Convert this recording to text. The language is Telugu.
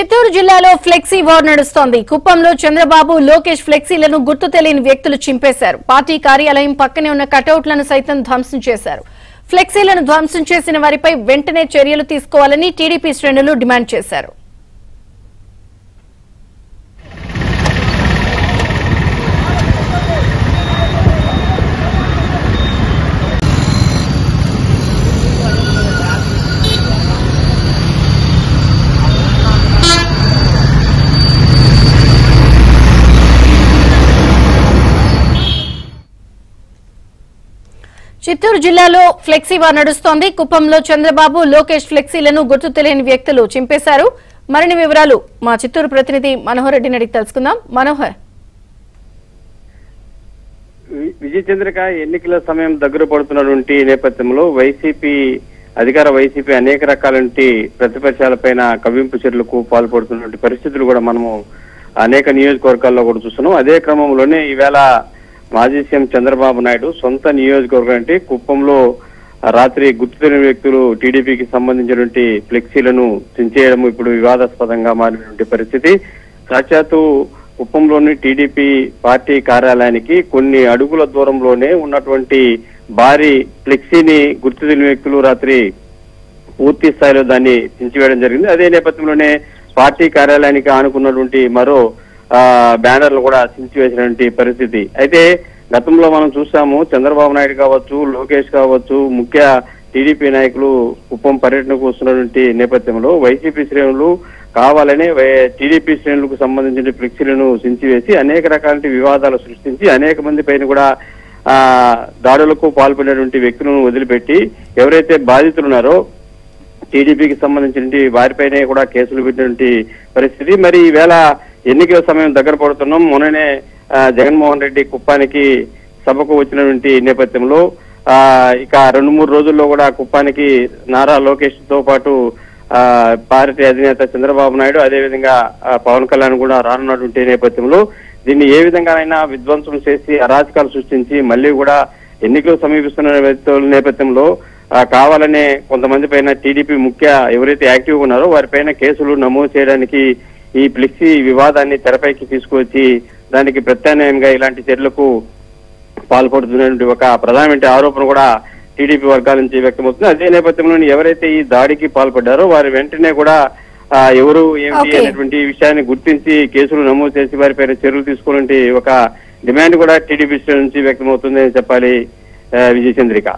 చిత్తూరు జిల్లాలో ఫ్లెక్సీ వార్ నడుస్తోంది. కుప్పంలో చంద్రబాబు, లోకేష్ ఫ్లెక్సీలను గుర్తు తెలియని వ్యక్తులు చింపేశారు. పార్టీ కార్యాలయం పక్కనే ఉన్న కటౌట్లను సైతం ధ్వంసం చేశారు. ఫ్లెక్సీలను ధ్వంసం చేసిన వారిపై వెంటనే చర్యలు తీసుకోవాలని టీడీపీ శ్రేణులు డిమాండ్ చేశారు. చిత్తూరు జిల్లాలో ఫ్లెక్సీ వార్ నడుస్తోంది. కుప్పంలో చంద్రబాబు, లోకేష్ ఫ్లెక్సీలను గుర్తు తెలియని వ్యక్తులు చింపేశారు. మరిన్ని వివరాలు మా చిత్తూరు ప్రతినిధి మనోహర్ రెడ్డిని అడిగి తెలుసుకుందాం. మనోహర్, విజయచంద్రిక ఎన్నికల సమయం దగ్గర పడుతున్నటువంటి నేపథ్యంలో అధికార వైసీపీ అనేక రకాలంటి ప్రతిపక్షాలపైన కవ్వింపు చర్యలకు పాల్పడుతున్నటువంటి పరిస్థితులు కూడా మనము అనేక నియోజకవర్గాల్లో కూడా చూస్తున్నాం. అదే క్రమంలోనే ఈవేళ మాజీ సీఎం చంద్రబాబు నాయుడు సొంత నియోజకవర్గం అంటే కుప్పంలో రాత్రి గుర్తు తెలియని వ్యక్తులు టీడీపీకి సంబంధించినటువంటి ఫ్లెక్సీలను చించేయడం ఇప్పుడు వివాదాస్పదంగా మారినటువంటి పరిస్థితి. సాక్షాత్తు కుప్పంలోని టీడీపీ పార్టీ కార్యాలయానికి కొన్ని అడుగుల దూరంలోనే ఉన్నటువంటి భారీ ఫ్లెక్సీని గుర్తు తెలియని వ్యక్తులు రాత్రి పూర్తి స్థాయిలో దాన్ని చించివేయడం జరిగింది. అదే నేపథ్యంలోనే పార్టీ కార్యాలయానికి ఆనుకున్నటువంటి మరో బ్యానర్లు కూడా చించివేసినటువంటి పరిస్థితి. అయితే గతంలో మనం చూసాము, చంద్రబాబు నాయుడు కావచ్చు, లోకేష్ కావచ్చు, ముఖ్య టీడీపీ నాయకులు కుప్పం పర్యటనకు వస్తున్నటువంటి నేపథ్యంలో వైసీపీ శ్రేణులు కావాలనే టీడీపీ శ్రేణులకు సంబంధించిన ఫ్లెక్సీలను చించివేసి అనేక రకాల వివాదాలు సృష్టించి అనేక మంది పైన కూడా దాడులకు పాల్పడినటువంటి వ్యక్తులను వదిలిపెట్టి ఎవరైతే బాధితులు ఉన్నారో టీడీపీకి సంబంధించిన వారిపైనే కూడా కేసులు పెట్టినటువంటి పరిస్థితి. మరి ఈవేళ ఎన్నికల సమయం దగ్గర పడుతున్నాం. మొన్ననే జగన్మోహన్ రెడ్డి కుప్పానికి సభకు వచ్చినటువంటి నేపథ్యంలో ఇక 2-3 రోజుల్లో కూడా కుప్పానికి నారా లోకేష్ తో పాటు పార్టీ అధినేత చంద్రబాబు నాయుడు, అదేవిధంగా పవన్ కళ్యాణ్ కూడా రానున్నటువంటి నేపథ్యంలో దీన్ని ఏ విధంగానైనా విధ్వంసం చేసి అరాచకాలు సృష్టించి మళ్ళీ కూడా ఎన్నికలు సమీపిస్తున్న నేపథ్యంలో కావాలనే కొంతమంది పైన టీడీపీ ముఖ్య ఎవరైతే యాక్టివ్గా ఉన్నారో వారిపైన కేసులు నమోదు చేయడానికి ఈ ఫ్లెక్సీ వివాదాన్ని తెరపైకి తీసుకువచ్చి దానికి ప్రత్యామ్నాయంగా ఇలాంటి చర్యలకు పాల్పడుతున్నటువంటి ఒక ప్రధానమైన ఆరోపణ కూడా టీడీపీ వర్గాల నుంచి వ్యక్తమవుతుంది. అదే నేపథ్యంలో ఎవరైతే ఈ దాడికి పాల్పడ్డారో వారి వెంటనే కూడా ఎవరు ఏమిటి అనేటువంటి విషయాన్ని గుర్తించి కేసులు నమోదు చేసి వారిపైన చర్యలు తీసుకోవాలంటే ఒక డిమాండ్ కూడా టీడీపీ నుంచి వ్యక్తమవుతుందని చెప్పాలి విజయచంద్రిక.